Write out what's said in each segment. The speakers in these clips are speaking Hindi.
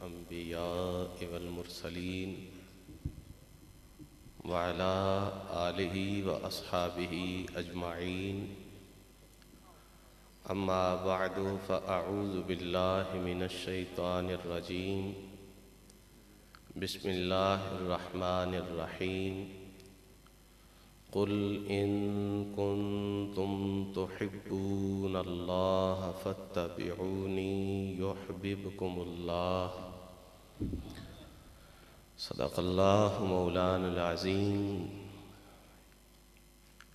अम्बिया वल मुरसलीन व अला आलिहि व अस्हाबिहि अजमाइन। अम्मा बअदु फ़अऊज़ु बिल्लाहि मिनश शैतानिर रजीम। बिस्मिल्लाहिर रहमानिर रहीम। क़ुल इन कुन्तुम तुहिब्बूनल्लाह फत्तबिऊनी युहब्बिबकुमुल्लाह। सदक़ल्लाहु मौलानल अज़ीम।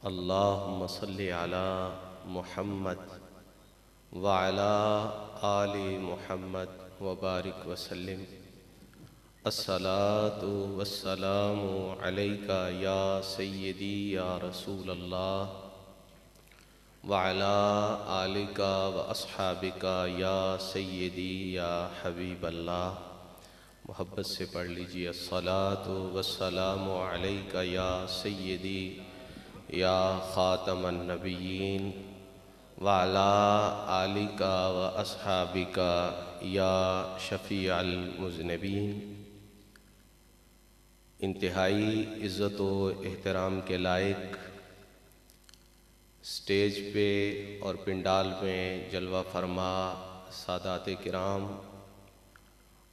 अल्लाहुम्मा सल्लि अला मुहम्मद व अला आलि मुहम्मद व बारिक वसल्लिम। अस्सलातु वस्सलामु अलैका या सय्यदी या रसूलल्लाह व अला आलिका व अस्हाबिका या सय्यदी या हबीबल्लाह। मोहब्बत से पढ़ लीजिए। अस्सलातु वस्सलामु अलैका या सय्यदी या ख़ातमन नबिय्यीन व अला आलिका व अस्हाबिका या शफ़ीअल मुज़निबीन। इंतहाई इज़्ज़त व एहतराम के लायक स्टेज पे और पिंडाल में जलवा फरमा सादात किराम,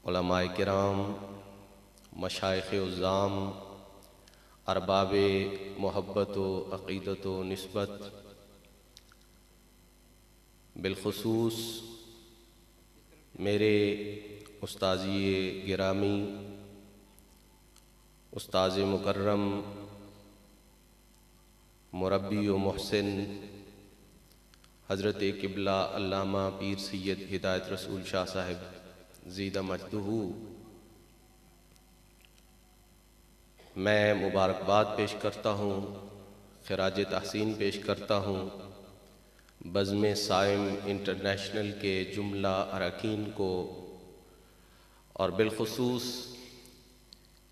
उलमाए किराम, मशाइख़ उज़्ज़ाम, अरबाब मोहब्बत व अक़ीदत व निस्बत, बिलख़ुसूस मेरे उस्ताज़ी गिरामी, उस्ताज़ मुकर्रम, मुरब्बी व मोहसिन हज़रत क़िबला अल्लामा पीर सैयद हिदायत रसूल शाह साहिब ज़ीदा मजदहू, मैं मुबारकबाद पेश करता हूँ, ख़िराज तहसीन पेश करता हूँ बज़्म साइम इंटरनेशनल के जुमला अरकान को, और बिलख़ुसूस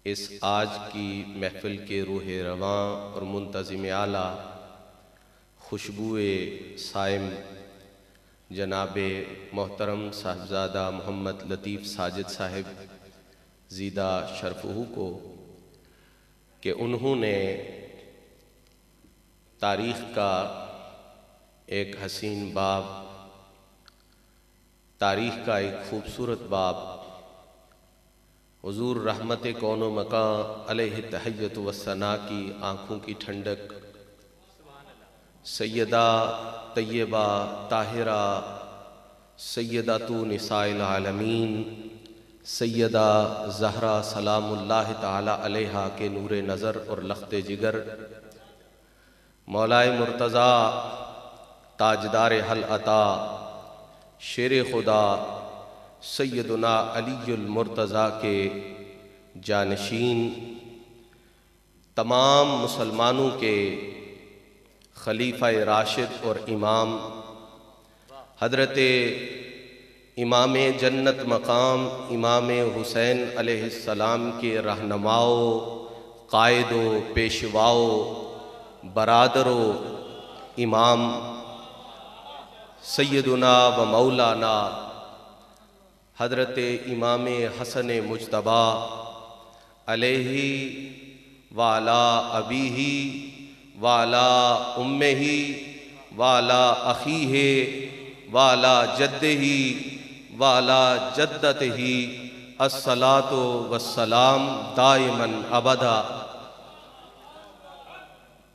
इस आज की महफ़िल के रूह रवां और मुंतज़िम आला खुशबुए साइम जनाब मोहतरम साहबज़ादा मोहम्मद लतीफ़ साजिद साहिब ज़ीदा शरफ़हू को, कि उन्होंने तारीख़ का एक हसीन बाब, तारीख़ का एक खूबसूरत बाब, हुज़ूर रहमत कौनो मकां अलैहि तहिय्यतु वस्सना की आँखों की ठंडक, सैयदा तय्यबा ताहिरा सैयदतु निसाइल आलमीन सैयदा ज़हरा सलामुल्लाहि ताला अलैहा के नूर नज़र और लख्ते जिगर, मौलाए मुर्तज़ा ताजदार हल अता शेर खुदा सैयदना अलीयुल मुर्तज़ा के जानशीन, तमाम मुसलमानों के खलीफा राशिद और इमाम हज़रत इमाम जन्नत मकाम इमाम हुसैन अलैहिस्सलाम के रहनुमाओ, कायदो, पेशवाओ, बरादरो, इमाम सैयदना व मौलाना हज़रत इमाम हसन मुज्तबा अलैहि वाला अबीही वाला उम्मेही वाला अखीहे वाला जद्देही वाला जद्दतही अस्सलातो वस्सलाम दाइमन अबदा।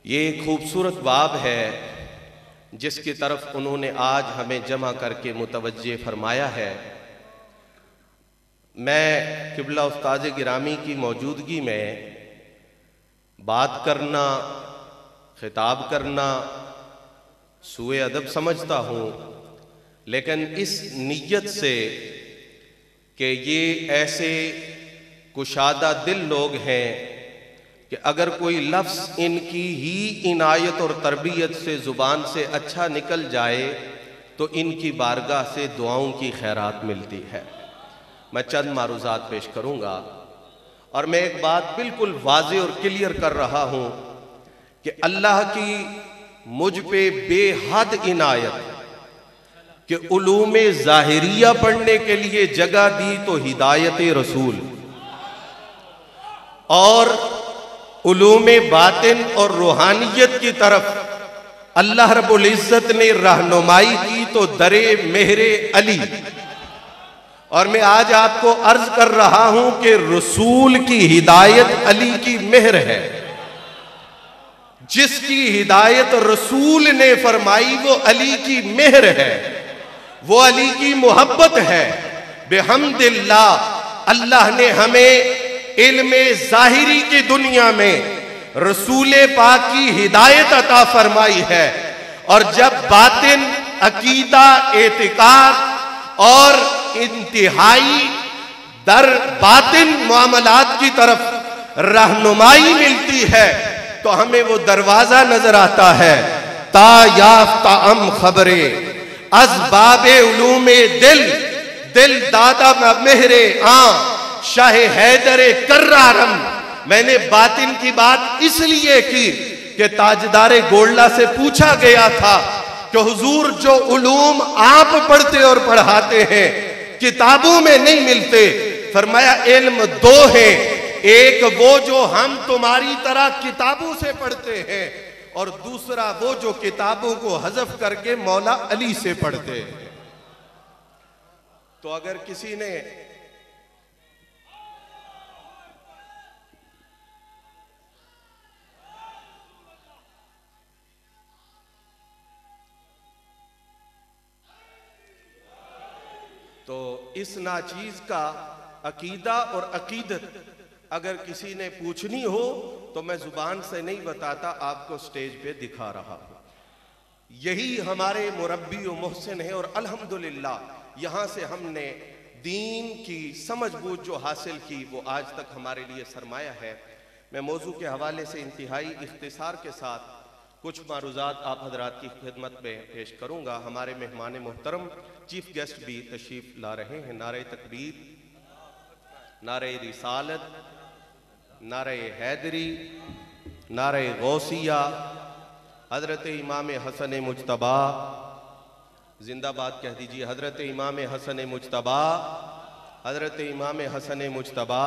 ये खूबसूरत बाब है जिसकी तरफ उन्होंने आज हमें जमा करके मुतवज्जे फरमाया है। मैं क़िबला उस्ताद गिरामी की मौजूदगी में बात करना, खिताब करना सूए अदब समझता हूँ, लेकिन इस नीयत से कि ये ऐसे कुशादा दिल लोग हैं कि अगर कोई लफ्ज़ इनकी ही इनायत और तरबियत से ज़ुबान से अच्छा निकल जाए तो इनकी बारगाह से दुआओं की खैरात मिलती है। मैं चंद मारूज़ात पेश करूँगा और मैं एक बात बिल्कुल वाज़े और क्लियर कर रहा हूँ कि अल्लाह की मुझ पे बेहद इनायत, कि उलूमे ज़ाहिरिया पढ़ने के लिए जगह दी तो हिदायत रसूल, और उलूमे बातिन और रूहानियत की तरफ अल्लाह रब्बुल इज्जत ने रहनुमाई की तो दरे मेहरे अली। और मैं आज आपको अर्ज कर रहा हूं कि रसूल की हिदायत अली की मेहर है। जिसकी हिदायत रसूल ने फरमाई वो अली की मेहर है, वो अली की मोहब्बत है। बेहम्दिल्लाह अल्लाह ने हमें इल्मे ज़ाहिरी की दुनिया में रसूल पाक की हिदायत अता फरमाई है, और जब बातिन अकीदा एतिकाद और इंतहाई दर बातिन मामलात की तरफ रहनुमाई मिलती है तो हमें वो दरवाजा नजर आता है, ता याफ्ता अम खबरे अज़बाबे उलूमे दिल, दिल दादा मेहरे आ शाह हैदरे कर्रारम। मैंने बातिन की बात इसलिए की कि ताजदारे गोल्ला से पूछा गया था कि हुजूर जो उलूम आप पढ़ते और पढ़ाते हैं किताबों में नहीं मिलते, फरमाया इल्म दो हैं, एक वो जो हम तुम्हारी तरह किताबों से पढ़ते हैं और दूसरा वो जो किताबों को हज़फ करके मौला अली से पढ़ते हैं। तो अगर किसी ने तो इस नाचीज का अकीदा और अकीदत अगर किसी ने पूछनी हो तो मैं जुबान से नहीं बताता, आपको स्टेज पे दिखा रहा हूं। यही हमारे मुरब्बी और मोहसिन है, और अल्हम्दुलिल्लाह यहां से हमने दीन की समझ बूझ जो हासिल की वो आज तक हमारे लिए सरमाया है। मैं मौजू के हवाले से इंतहाई इख्तिसार के साथ कुछ मारूज़ात आप हजरात की खिदमत में पेश करूँगा। हमारे मेहमान मोहतरम चीफ गेस्ट भी तशरीफ ला रहे हैं। नारे तकबीर, नारे रिसालत, नारे हैदरी, नारे गौसिया, हजरत इमाम हसन मुज्तबा जिंदाबाद कह दीजिए। हजरत इमाम हसन मुज्तबा, हजरत इमाम हसन मुज्तबा,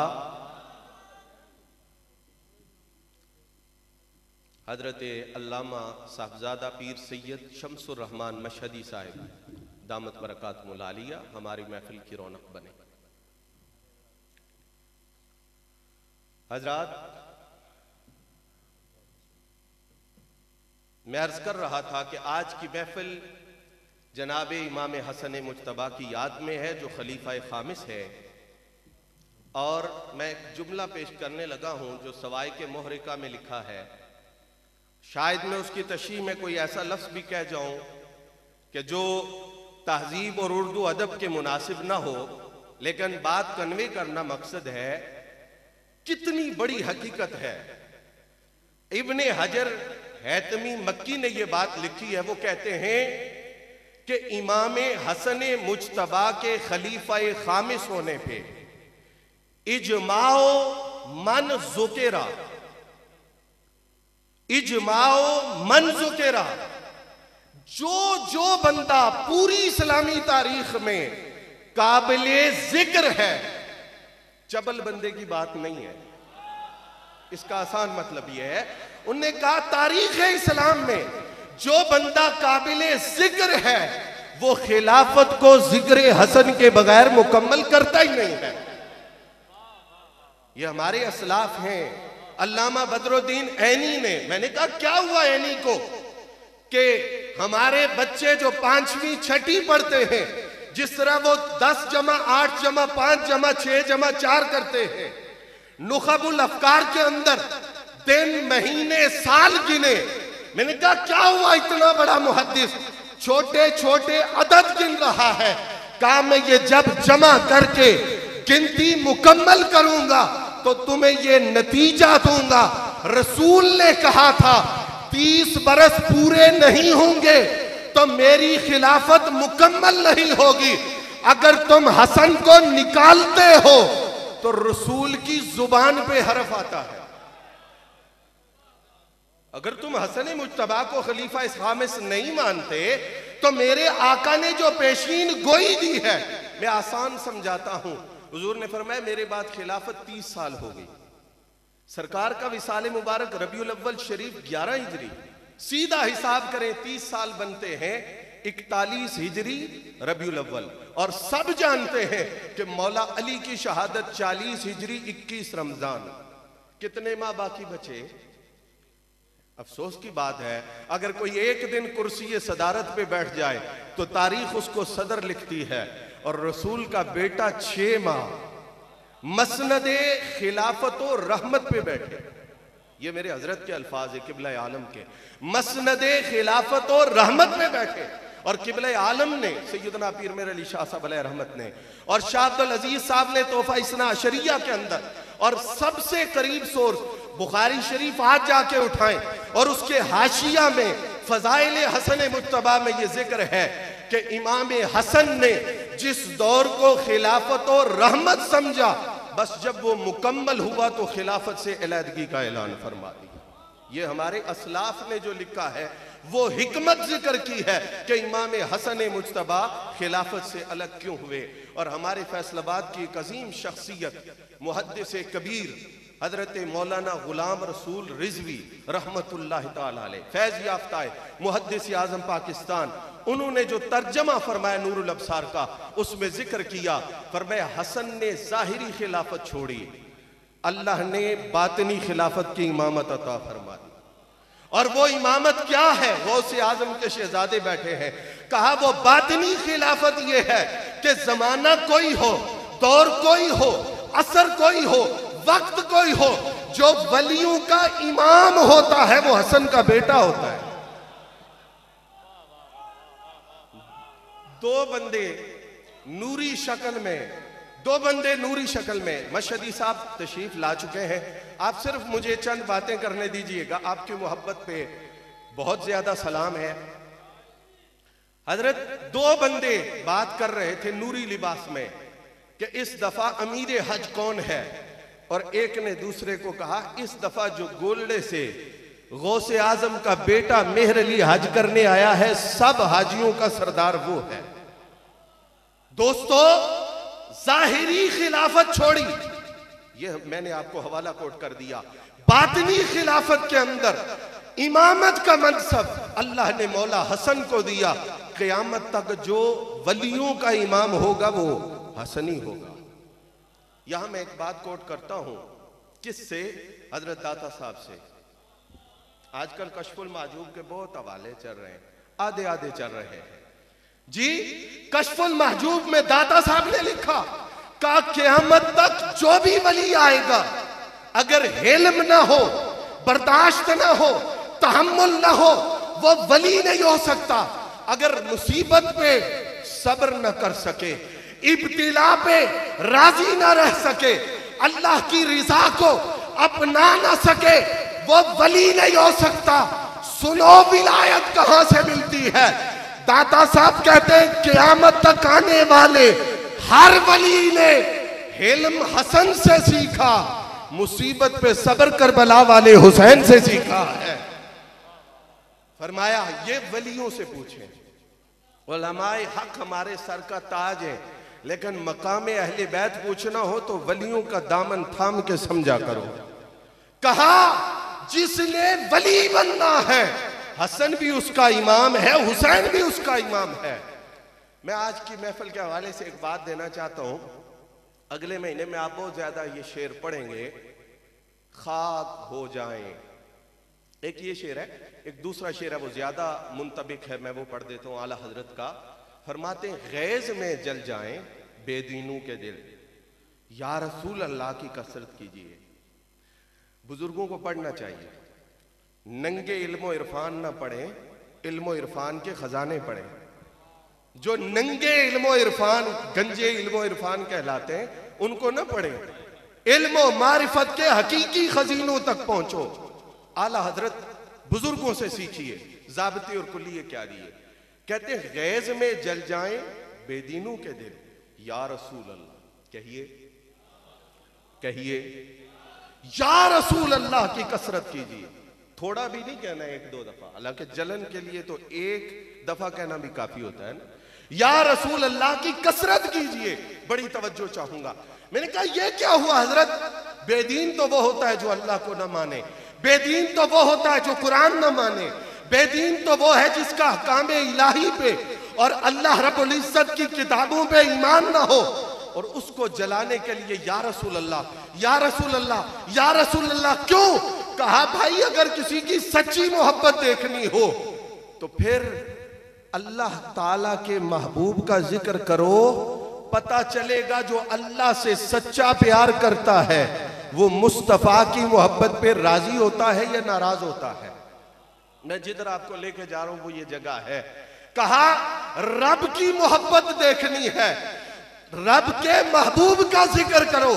हजरत अल्लामा साहबजादा पीर सैयद शम्सुर रहमान मशहदी साहिब दामत बरकातुहुल आलिया हमारी महफिल की रौनक बने। हजरात, मैं अर्ज कर रहा था कि आज की महफिल जनाब इमाम हसन मुज्तबा की याद में है जो खलीफा खामिस है, और मैं एक जुमला पेश करने लगा हूं जो सवाई के मोहरिका में लिखा है। शायद मैं उसकी तशरीह में कोई ऐसा लफ्ज़ भी कह जाऊं कि जो तहजीब और उर्दू अदब के मुनासिब ना हो, लेकिन बात कन्वे करना मकसद है। कितनी बड़ी हकीकत है। इब्ने हजर हैतमी मक्की ने यह बात लिखी है। वो कहते हैं कि इमाम हसन मुज्तबा के खलीफा खामिस होने पे इजमाओ मन ज़ुकेरा, इजमाओ मन ज़ुकेरा, जो बंदा पूरी इस्लामी तारीख में काबिले जिक्र है, चबल बंदे की बात नहीं है। इसका आसान मतलब यह है, उन्होंने कहा तारीख है इस्लाम में जो बंदा काबिले जिक्र है वो खिलाफत को जिक्र हसन के बगैर मुकम्मल करता ही नहीं है। ये हमारे असलाफ हैं। अल्लामा बदरुद्दीन ऐनी ने, मैंने कहा क्या हुआ ऐनी को, कि हमारे बच्चे जो 5वीं 6ठी पढ़ते हैं, जिस तरह वो 10 जमा 8 जमा 5 जमा 6 जमा 4 करते हैं, नुखबुल अफकार के अंदर दिन महीने साल गिने। मैंने कहा क्या हुआ, इतना बड़ा मुहद्दिस छोटे छोटे अदद गिन रहा है। कहा मैं ये जब जमा करके गिनती मुकम्मल करूंगा तो तुम्हें ये नतीजा दूंगा। रसूल ने कहा था 30 बरस पूरे नहीं होंगे तो मेरी खिलाफत मुकम्मल नहीं होगी। अगर तुम हसन को निकालते हो तो रसूल की जुबान पे हरफ आता है। अगर तुम हसन मुज्तबा को खलीफा खामिस नहीं मानते तो मेरे आका ने जो पेशीन गोई दी है, मैं आसान समझाता हूं। हुजूर ने फरमाया मेरे बाद खिलाफत 30 साल हो गई। सरकार का विसाल मुबारक रबीउल अव्वल शरीफ 11 हिजरी, सीधा हिसाब करें 30 साल बनते हैं 41 हिजरी रबीउल अव्वल। और सब जानते हैं कि मौला अली की शहादत 40 हिजरी 21 रमजान। कितने माह बाकी बचे? अफसोस की बात है अगर कोई एक दिन कुर्सी सदारत पे बैठ जाए तो तारीख उसको सदर लिखती है। और रसूल का बेटा 6 माह मसनदे खिलाफत और रहमत पे बैठे। ये मेरे हजरत के अल्फाज है, किबला आलम के, मसनदे खिलाफत और रहमत पे बैठे। और किबला आलम ने सैयदना पीर मेर अली शाह साहब अलैहि रहमत ने और शाह अब्दुल अजीज साहब ने तोहफा इस्ना अशरिया के अंदर, और सबसे करीब सोर्स बुखारी शरीफ आज जाके उठाएं और उसके हाशिया में फजाइल हसन मुज्तबा में ये जिक्र है कि इमाम हसन ने जिस दौर को खिलाफत और रहमत समझा, बस जब वो मुकम्मल हुआ तो खिलाफत से अलहदगी का ऐलान फरमा दिया। ये हमारे असलाफ ने जो लिखा है वो हिकमत जिक्र की है कि इमाम हसन मुज्तबा खिलाफत से अलग क्यों हुए। और हमारे फैसलाबाद की एक अजीम शख्सियत मुहद्दिस कबीर हजरत मौलाना गुलाम रसूल रिजवी रहमतुल्लाह ताला अलैह, फैज याफ्ता मुहद्दिस आजम पाकिस्तान, उन्होंने जो तर्जमा फरमाया नूरुल अब्सार का, उसमें जिक्र किया, फरमाया हसन ने जाहिरी खिलाफत छोड़ी, अल्लाह ने बातनी खिलाफत की इमामत अता फरमा दी। और वो इमामत क्या है? गौसे आजम के शहजादे बैठे हैं। कहा वो बातनी खिलाफत ये है कि जमाना कोई हो, दौर कोई हो, असर कोई हो, वक्त कोई हो, जो वलियों का इमाम होता है वो हसन का बेटा होता है। दो बंदे नूरी शक्ल में मशहदी साहब तशरीफ ला चुके हैं। आप सिर्फ मुझे चंद बातें करने दीजिएगा, आपकी मोहब्बत पे बहुत ज्यादा सलाम है। हजरत दो बंदे बात कर रहे थे नूरी लिबास में कि इस दफा अमीर हज कौन है, और एक ने दूसरे को कहा इस दफा जो गोलड़े से गौसे आजम का बेटा मेहर अली हज करने आया है, सब हाजियों का सरदार वो है। दोस्तों, जाहिरी खिलाफत छोड़ी, ये मैंने आपको हवाला कोट कर दिया, बातिनी खिलाफत के अंदर इमामत का मनसब अल्लाह ने मौला हसन को दिया। क़यामत तक जो वलियों का इमाम होगा वो हसनी होगा। यहां मैं एक बात कोट करता हूं, किससे? हजरत दाता साहब से। आजकल कशफुल माजूब के बहुत हवाले चल रहे हैं, आधे आधे चल रहे हैं जी। कशफुल महजूब में दाता साहब ने लिखा का क़यामत तक जो भी वली आएगा, अगर हिल्म ना हो, बर्दाश्त ना हो, तहम्मुल ना हो, वो वली नहीं हो सकता। अगर मुसीबत पे सब्र न कर सके, इब्तिला पे राजी ना रह सके, अल्लाह की रिजा को अपना ना सके, वो वली नहीं हो सकता। सुनो विलायत कहां से मिलती है। दाता साहब कहते हैं क़यामत तक आने वाले हर वली ने हिल्म हसन से सीखा, मुसीबत पे सब्र करबला वाले हुसैन से सीखा है। फरमाया ये वलियों से पूछें, उलमाए हक हमारे सर का ताज है, लेकिन मकामे अहले बैत पूछना हो तो वलियों का दामन थाम के समझा करो। कहा जिसने वली बनना है, हसन भी उसका इमाम है, हुसैन भी उसका इमाम है। मैं आज की महफिल के हवाले से एक बात देना चाहता हूं। अगले महीने में आप बहुत ज्यादा ये शेर पढ़ेंगे, खाक हो जाएं। एक ये शेर है, एक दूसरा शेर है वो ज्यादा मुंतबिक है, मैं वो पढ़ देता हूं। आला हजरत का फरमाते हैं गैज में जल जाएं बेदीनों के दिल, या रसूल अल्लाह की कसरत कीजिए। बुजुर्गों को पढ़ना चाहिए, नंगे इल्मो इरफान ना पढ़े, इल्मो इरफान के खजाने पढ़े। जो नंगे इल्मो इरफान, गंजे इल्मो इरफान कहलाते हैं, उनको ना पढ़े, इल्मो मारिफत के हकीकी खजीनों तक पहुंचो। आला हजरत बुजुर्गों से सीखिए, जाबते और कुल्लिये क्या दिए। कहते हैं गैज में जल जाएं बेदीनों के दिल, या रसूल अल्लाह कहिए, कहिए या रसूल अल्लाह की कसरत कीजिए। थोड़ा भी नहीं कहना है, 1-2 दफा, हालांकि जलन के लिए तो 1 दफा कहना भी काफी होता है ना। या रसूल अल्लाह की कसरत कीजिए, बड़ी तवज्जो चाहूंगा। मैंने कहा ये क्या हुआ हजरत, बेदीन तो वो होता है जो अल्लाह को ना माने, बेदीन तो वो होता है जो कुरान ना माने, बेदीन तो वो है जिसका अहकाम इलाही पे और अल्लाह रब्बुल इज्जत की किताबों पे ईमान ना हो, और उसको जलाने के लिए या रसूल अल्लाह, या रसूल अल्लाह, या रसूल अल्लाह। क्यों? कहा भाई अगर किसी की सच्ची मोहब्बत देखनी हो तो फिर अल्लाह ताला के महबूब का जिक्र करो, पता चलेगा जो अल्लाह से सच्चा प्यार करता है वो मुस्तफा की मोहब्बत पे राजी होता है या नाराज होता है। मैं जिधर आपको लेके जा रहा हूं वो ये जगह है। कहा रब की मोहब्बत देखनी है, रब के महबूब का जिक्र करो,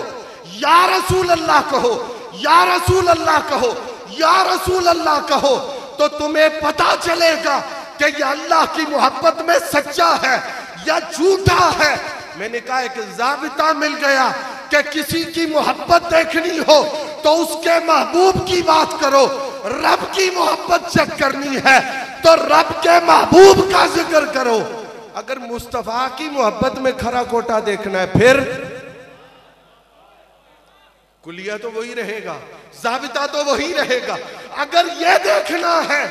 या रसूल अल्लाह कहो, या रसूल अल्लाह कहो, या रसूल अल्लाह कहो, तो तुम्हें पता चलेगा कि ये अल्लाह की मोहब्बत में सच्चा है या झूठा है। मैंने कहा एक जाबिता मिल गया कि किसी की मोहब्बत देखनी हो तो उसके महबूब की बात करो, रब की मोहब्बत चेक करनी है तो रब के महबूब का जिक्र करो। अगर मुस्तफा की मोहब्बत में खरा खोटा देखना है फिर कुलिया तो वही रहेगा, जाबिता तो वही रहेगा। अगर यह देखना है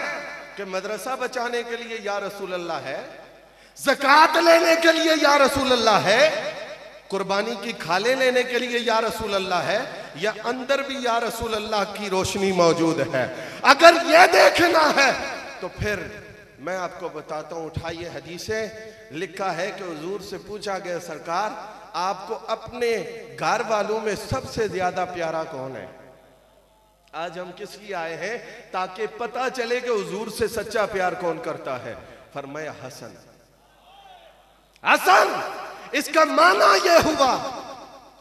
कि मदरसा बचाने के लिए या रसूल अल्लाह है, ज़कात लेने के लिए या रसूल अल्लाह है, कुर्बानी की खाले लेने के लिए या रसूल अल्लाह है, या अंदर भी या रसूल अल्लाह की रोशनी मौजूद है, अगर यह देखना है तो फिर मैं आपको बताता हूं, उठाइए हदीसें। लिखा है कि हुजूर से पूछा गया सरकार आपको अपने घर वालों में सबसे ज्यादा प्यारा कौन है? आज हम किस लिए आए हैं? ताकि पता चले कि हुजूर से सच्चा प्यार कौन करता है। फरमाया हसन। हसन इसका माना यह हुआ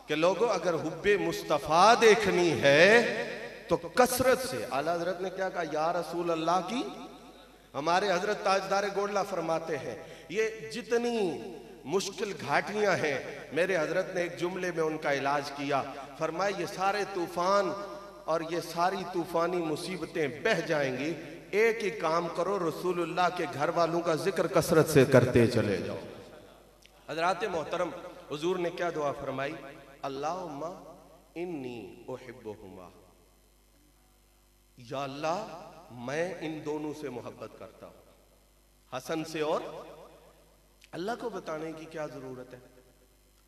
कि लोगों अगर हुब्बे मुस्तफा देखनी है तो कसरत से, आला हजरत ने क्या कहा, या रसूल अल्लाह की। हमारे हजरत ताजदार गोडला फरमाते हैं ये जितनी मुश्किल घाटियां हैं, मेरे हजरत ने एक जुमले में उनका इलाज किया। फरमाया ये सारे तूफान और ये सारी तूफानी मुसीबतें बह जाएंगी, एक ही काम करो, रसूलुल्लाह के घर वालों का जिक्र कसरत से करते चले जाओ। हजरात मोहतरम, हुजूर ने क्या दुआ फरमाई? अल्लाहुम्मा इन्नी उहिब्बुहुमा, या अल्लाह मैं इन दोनों से मोहब्बत करता हूं। हसन से और अल्लाह को बताने की क्या जरूरत है,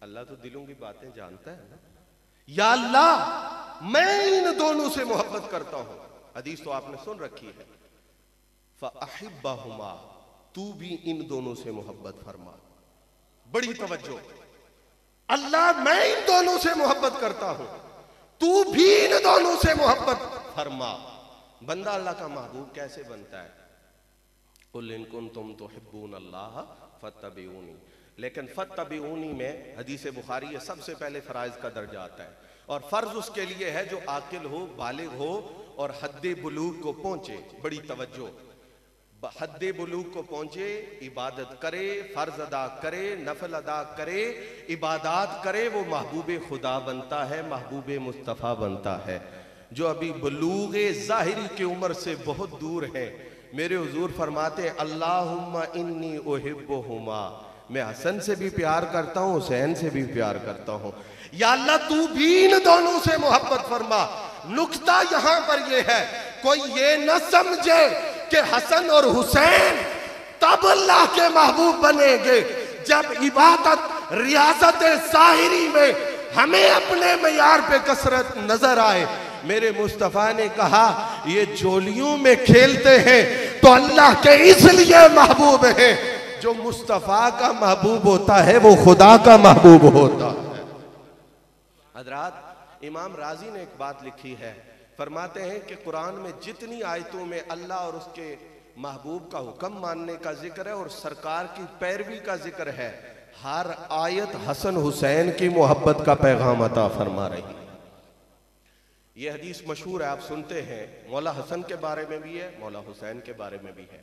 अल्लाह तो दिलों की बातें जानता है ना। या अल्लाह मैं इन दोनों से मोहब्बत करता हूं। हदीस तो आपने सुन रखी है, फ़अहिब्बहुमा, तू भी इन दोनों से मोहब्बत फरमा। बड़ी तवज्जो, अल्लाह मैं इन दोनों से मोहब्बत करता हूं, तू भी इन दोनों से मोहब्बत फरमा। बंदा अल्लाह का महबूब कैसे बनता है? कुल इन कुंतुम तुहिब्बून अल्लाह फत्तबिऊनी, लेकिन फत्तबिऊनी में हदीस बुखारी है सबसे पहले फराइज का दर्जा आता है, और फर्ज उसके लिए है जो आकिल हो, बालिग हो और हद्दे बुलूग को पहुंचे। बड़ी तवज्जो, हद्दे बुलूग को पहुंचे, इबादत करे, फर्ज अदा करे, नफल अदा करे, इबादात करे, वो महबूब खुदा बनता है, महबूब मुस्तफ़ा बनता है। जो अभी बुलूग ज़ाहिरी की उम्र से बहुत दूर है, मेरे हुजूर फरमाते अल्लाहुम्मा इन्नी उहिब्बुहुमा, मैं हसन से भी प्यार करता हूँ, हुसैन से भी प्यार करता हूँ, या अल्लाह तू भी इन दोनों से मोहब्बत फरमा। नुक्ता यहां पर यह है, कोई ये न समझे कि हसन और हुसैन तब अल्लाह के महबूब बनेंगे जब इबादत रियासत ज़ाहिरी में हमें अपने मयार पे कसरत नजर आए। मेरे मुस्तफ़ा ने कहा ये जोलियों में खेलते हैं तो अल्लाह के इसलिए महबूब हैं, जो मुस्तफ़ा का महबूब होता है वो खुदा का महबूब होता है। हजरात, इमाम राजी ने एक बात लिखी है, फरमाते हैं कि कुरान में जितनी आयतों में अल्लाह और उसके महबूब का हुक्म मानने का जिक्र है और सरकार की पैरवी का जिक्र है, हर आयत हसन हुसैन की मोहब्बत का पैगाम अता फरमा रही है। ये हदीस मशहूर है, आप सुनते हैं, मौला हसन के बारे में भी है, मौला हुसैन के बारे में भी है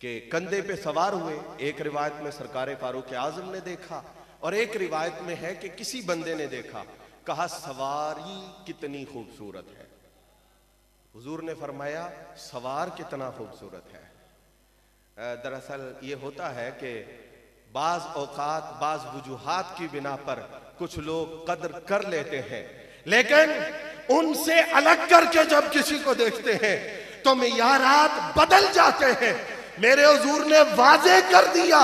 कि कंधे पे सवार हुए। एक रिवायत में सरकार फारूक आजम ने देखा और एक रिवायत में है कि किसी बंदे ने देखा, कहा सवारी कितनी खूबसूरत है। हुजूर ने फरमाया सवार कितना खूबसूरत है। दरअसल ये होता है कि बाज औकात बाज वजूहात की बिना पर कुछ लोग कद्र कर लेते हैं, लेकिन उनसे अलग करके जब किसी को देखते हैं तो मियारात बदल जाते हैं। मेरे हुजूर ने वाजे कर दिया,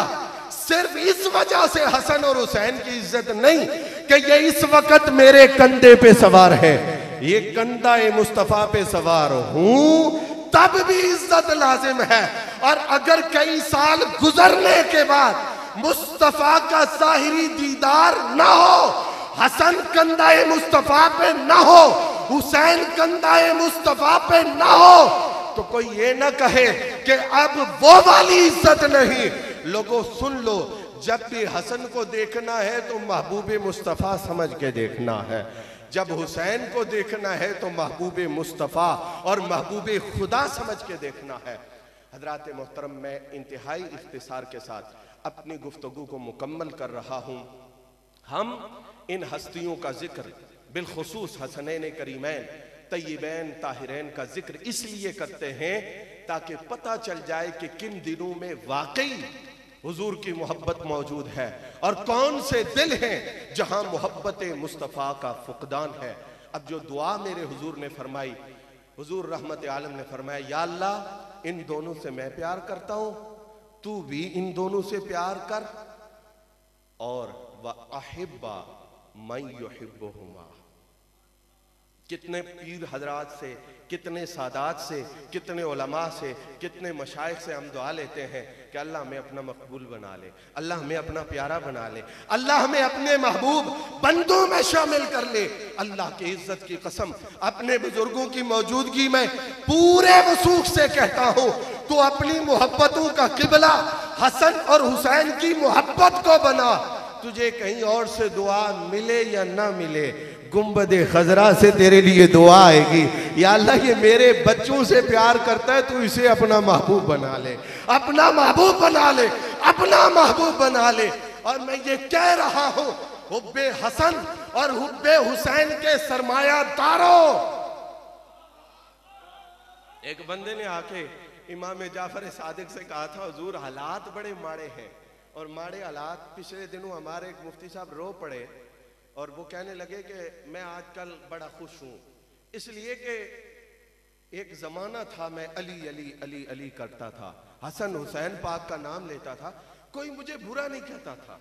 सिर्फ इस वजह से हसन और हुसैन की इज्जत नहीं कि ये इस वक्त मेरे कंधे पे सवार है, ये कंधा मुस्तफा पे सवार हूं तब भी इज्जत लाजिम है। और अगर कई साल गुजरने के बाद मुस्तफा का ज़ाहिरी दीदार ना हो, हसन कंधाए मुस्तफा पे ना हो, हुसैन कंधाए मुस्तफा पे ना हो, तो कोई ये ना कहे कि अब वो वाली इज्जत नहीं। लोगों सुन लो, जब भी हसन को देखना है तो महबूब मुस्तफा समझ के देखना है, जब हुसैन को देखना है तो महबूब मुस्तफ़ा और महबूब खुदा समझ के देखना है। हजरात मोहतरम, मैं इंतहाई इख्तिसार के साथ अपनी गुफ्तगू को मुकम्मल कर रहा हूँ। हम इन हस्तियों का जिक्र बिलखुसूस हसनैन करीमैन तय्यबैन ताहिरैन का जिक्र इसलिए करते हैं ताकि पता चल जाए कि किन दिनों में वाकई हुजूर की मोहब्बत मौजूद है और कौन से दिल हैं जहां मोहब्बत मुस्तफ़ा का फुकदान है। अब जो दुआ मेरे हुजूर ने फरमाई, हुजूर रहमत आलम ने फरमाया, या अल्लाह इन दोनों से मैं प्यार करता हूं, तू भी इन दोनों से प्यार कर, और व अहिब्बा मन युहिब्बुहुमा। कितने पीर हजरात से, कितने सादात से, कितने उलमा से, कितने मशाइख से हम दुआ लेते हैं कि अल्लाह हमें अपना मकबूल बना ले, अल्लाह हमें अपना प्यारा बना ले, अल्लाह हमें अपने महबूब बंदों में शामिल कर ले। अल्लाह की इज्जत की कसम, अपने बुजुर्गों की मौजूदगी में पूरे वसूख से कहता हूँ, तो अपनी मोहब्बतों का किबला हसन और हुसैन की मोहब्बत को बना। तुझे कहीं और से दुआ मिले या ना मिले, गुंबदे खजरा से तेरे लिए दुआ आएगी, या अल्लाह ये मेरे बच्चों से प्यार करता है, तू इसे अपना महबूब बना ले, अपना महबूब बना ले, अपना महबूब बना ले। और मैं ये कह रहा हूं, हुब्बे हसन और हुब्बे हुसैन के सरमायादारों। एक बंदे ने आके इमाम जाफर सादिक से कहा था, हुजूर हालात बड़े माड़े हैं, और माड़े हालात पिछले दिनों हमारे एक मुफ्ती साहब रो पड़े और वो कहने लगे कि मैं आजकल बड़ा खुश हूं, इसलिए कि एक जमाना था मैं अली अली अली अली करता था, हसन हुसैन पाक का नाम लेता था, कोई मुझे बुरा नहीं कहता था,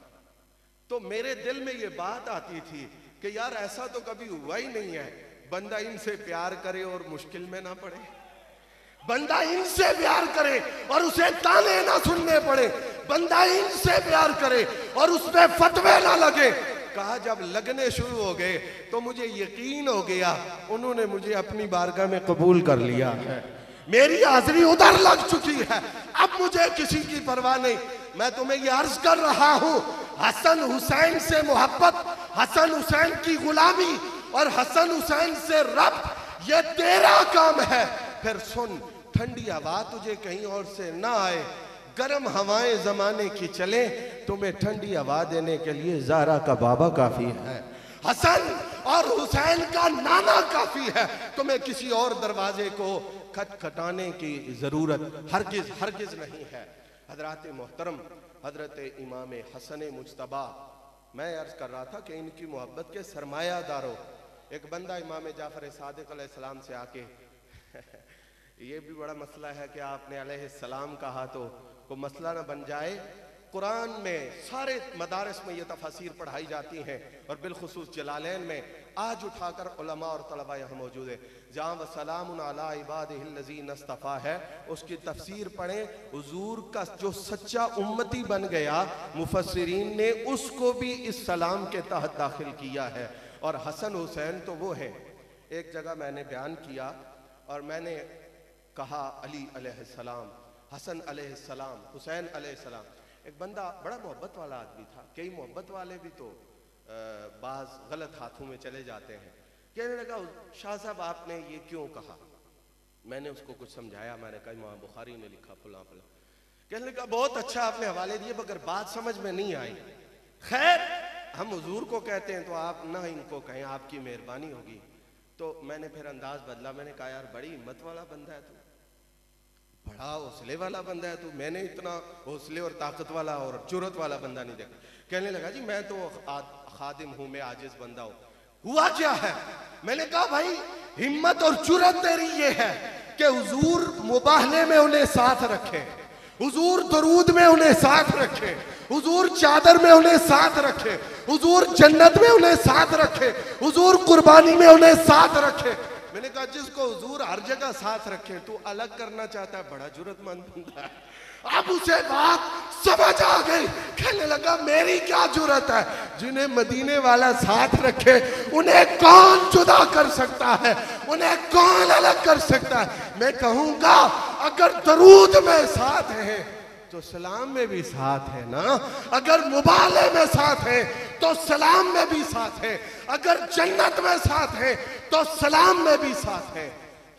तो मेरे दिल में ये बात आती थी कि यार ऐसा तो कभी हुआ ही नहीं है, बंदा इनसे प्यार करे और मुश्किल में ना पड़े, बंदा इनसे प्यार करे और उसे ताने ना सुनने पड़े, बंदा इनसे प्यार करे और उस पे फतवे ना लगे। कहा जब लगने शुरू हो गए तो मुझे यकीन हो गया उन्होंने मुझे अपनी बारगाह में कबूल कर लिया है, मेरी हाजिरी उधर लग चुकी है, अब मुझे किसी की परवाह नहीं। मैं तुम्हें ये अर्ज कर रहा हूं, हसन हुसैन से मोहब्बत, हसन हुसैन की गुलामी और हसन हुसैन से रब्त, ये तेरा काम है। फिर सुन, ठंडी हवा तुझे कहीं और से ना आए, गर्म हवाएं जमाने की चले, तुम्हें ठंडी हवा देने के लिए ज़हरा का बाबा काफी है, हसन और हुसैन का नाना काफी है, तुम्हें किसी और दरवाजे को खटखटाने की जरूरत हरगिज हरगिज नहीं है। हजरात मोहतरम, हजरत इमाम हसन मुज्तबा, मैं अर्ज कर रहा था कि इनकी मोहब्बत के सरमायादारों, एक बंदा इमाम जाफर सादिक अलैहिस्सलाम से आके ये भी बड़ा मसला है कि आपने अलैहिस्सलाम कहा तो कोई मसला ना बन जाए। कुरान में सारे मदारस में ये तफसीर पढ़ाई जाती हैं और बिलखुसूस जलालैन में आज उठाकर उलमा और तलबा यहाँ मौजूद है, जहाँ वसलामुन अला इबादिहिल्लज़ीना इस्तफ़ा है, उसकी तफसीर पढ़ें। हुजूर का जो सच्चा उम्मती बन गया, मुफस्सिरीन ने उसको भी इस सलाम के तहत दाखिल किया है। और हसन हुसैन तो वो है, एक जगह मैंने बयान किया और मैंने कहा अली अलैहिस्सलाम, हसन अलैहिस्सलाम, हुसैन अलैहिस्सलाम। एक बंदा बड़ा मोहब्बत वाला आदमी था, कई मोहब्बत वाले भी तो बाज गलत हाथों में चले जाते हैं। कहने लगा, शाह साहब आपने ये क्यों कहा? मैंने उसको कुछ समझाया, मैंने कहा इमाम बुखारी ने लिखा फला फला। कहने लगा बहुत अच्छा आपने हवाले दिए, मगर बात समझ में नहीं आई। खैर हम हुजूर को कहते हैं तो आप ना इनको कहें, आपकी मेहरबानी होगी। तो मैंने फिर अंदाज बदला, मैंने कहा यार बड़ी हिम्मत वाला बंदा है तू, बड़ा हौसले वाला बंदा है तू, मैंने इतना हौसले और ताकत वाला और जुर्रत वाला बंदा नहीं देखा। कहने लगा जी मैं तो खादिम हूं, मैं आजिज बंदा हूं। हुआ क्या है? मैंने कहा भाई हिम्मत और जुर्रत तेरी ये है कि हुजूर मुबाहले में उन्हें साथ रखे, हुजूर दरूद में उन्हें साथ रखे, हुजूर चादर में उन्हें साथ रखे, हुजूर जन्नत में उन्हें साथ रखे, हुजूर कुर्बानी में उन्हें साथ रखे। मैंने कहा जिसको हुजूर हर जगह साथ रखे, तू अलग करना चाहता है, बड़ा जुर्रतमंद बंदा है। अब उसे बात समझ आ गई, कहने लगा मेरी क्या जुर्रत है, जिन्हें मदीने वाला साथ रखे उन्हें कौन जुदा कर सकता है, उन्हें कौन अलग कर सकता है। मैं कहूंगा अगर दरूद में साथ है तो सलाम में भी साथ है ना, अगर मुबाले में साथ है तो सलाम में भी साथ है, अगर जन्नत में साथ है तो सलाम में भी साथ है।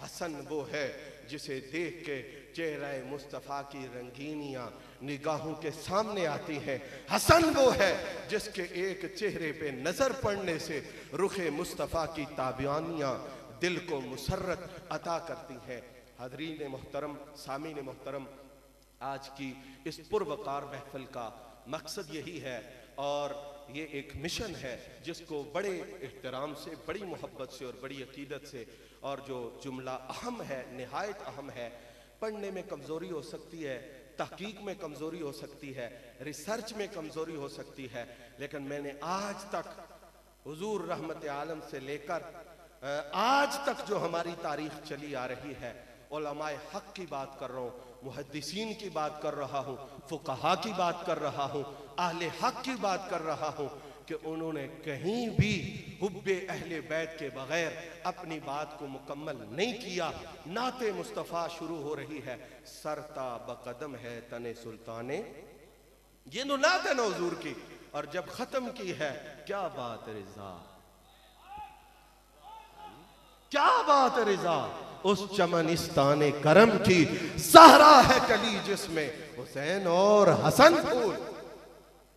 हसन वो है जिसे देख के चेहरा मुस्तफ़ा की रंगीनियां निगाहों के सामने आती हैं। हसन वो है जिसके एक चेहरे पे नजर पड़ने से रुखे मुस्तफ़ा की ताबियानियां दिल को मुसर्रत अता करती हैं। हाज़रीन मोहतरम, सामीन मोहतरम, आज की इस पुरवकार महफिल का मकसद यही है और ये एक मिशन है जिसको बड़े एहतराम से, बड़ी मोहब्बत से और बड़ी अकीदत से, और जो जुमला अहम है, निहायत अहम है, पढ़ने में कमज़ोरी हो सकती है, तहकीक में कमज़ोरी हो सकती है, रिसर्च में कमज़ोरी हो सकती है, लेकिन मैंने आज तक हुजूर रहमत आलम से लेकर आज तक जो हमारी तारीख चली आ रही है, उलमाए हक की बात कर रहा हूँ, मुहद्दिसीन की बात कर रहा हूँ, फुक़हा की बात कर रहा हूँ, अहले हक की बात कर रहा हूँ कि उन्होंने कहीं भी हुब्बे अहले बैत के बगैर अपनी बात को मुकम्मल नहीं किया। नाते मुस्तफ़ा शुरू हो रही है, सरता बकदम है तने सुल्ताने, ये नो नात है ना हुजूर की, और जब खत्म की है क्या बात रिजा, क्या बात रिजा, उस चमनिस्ताने करम की सहरा है कली जिसमें हुसैन और हसन फूल।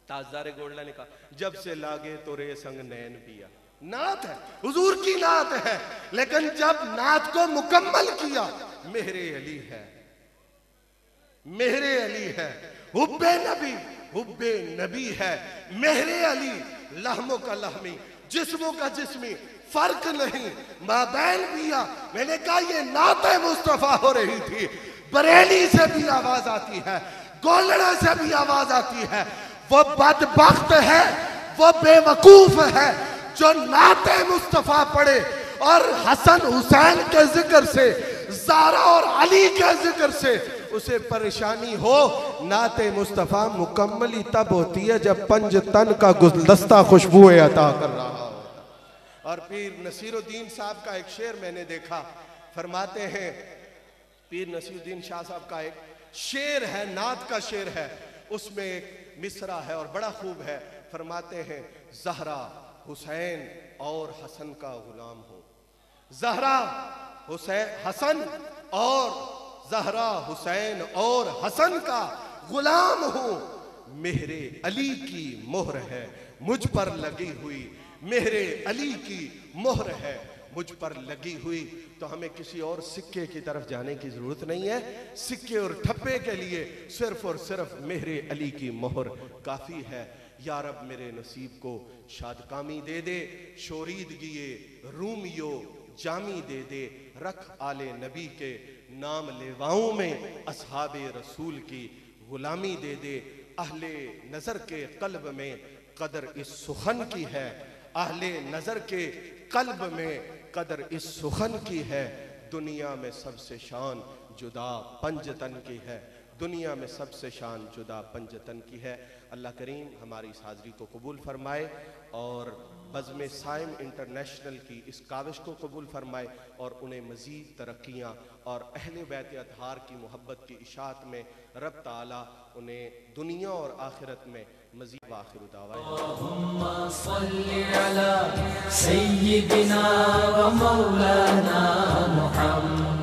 ताजदारे गोल्डा ने कहा जब से लागे तो रे संग नैन पिया, नात है, हुजूर की नात है, लेकिन जब नात को मुकम्मल किया मेरे अली है, मेरे अली है, हुब्बे नबी है, मेरे अली, लहमों का लहमी, जिस्मों का जिस्मी, फर्क नहीं, माबैन पिया। मैंने कहा ये नाते मुस्तफा हो रही थी, बरेली से भी आवाज आती है, गोलड़ा से भी आवाज आती है। वो बदबख्त है, वो बेवकूफ है जो नाते मुस्तफा पढ़े और हसन हुसैन के जिक्र से, ज़ारा और अली के जिक्र से उसे परेशानी हो। नाते मुस्तफा मुकम्मली तब होती है जब पंज तन का गुलदस्ता खुशबुएं अता कर रहा हो। और पीर नसीरुद्दीन साहब का एक शेर मैंने देखा, फरमाते हैं, पीर नसीरुद्दीन शाह साहब का एक शेर है, नात का शेर है, उसमें एक मिसरा है और बड़ा खूब है। फरमाते हैं ज़हरा हुसैन और हसन का गुलाम हो, ज़हरा हुसैन हसन और ज़हरा हुसैन और हसन का गुलाम हूँ, मेरे अली की मोहर है मुझ पर लगी हुई, मेरे अली की मोहर है मुझ पर लगी हुई। तो हमें किसी और सिक्के की तरफ जाने की जरूरत नहीं है, सिक्के और ठप्पे के लिए सिर्फ और सिर्फ मेरे अली की मोहर काफी है। या रब मेरे नसीब को शादकामी दे दे, शोरीदगिए रूमियो जामी दे दे, रख आले नबी के नाम लेवाओं में असहाबे रसूल की गुलामी दे दे। अहले नजर के कल्ब में कदर इस सुखन की है, अहले नजर के कल्ब में कदर इस सुखन की है, दुनिया में सबसे शान जुदा पंजतन की है, दुनिया में सबसे शान जुदा पंजतन की है। अल्लाह करीम हमारी इस हाज़री को कबूल फरमाए और बज़्म साइम इंटरनेशनल की इस काविश को कबूल फरमाए और उन्हें मज़ीद तरक्कियाँ और अहले बैत अतहार की मोहब्बत की इशाअत में रब ताला उन्हें दुनिया और आखिरत में मज़ीद आखिर दावा। अल्लाहुम्मा सल्लि अला सय्यिदिना व मौलाना मुहम्मद।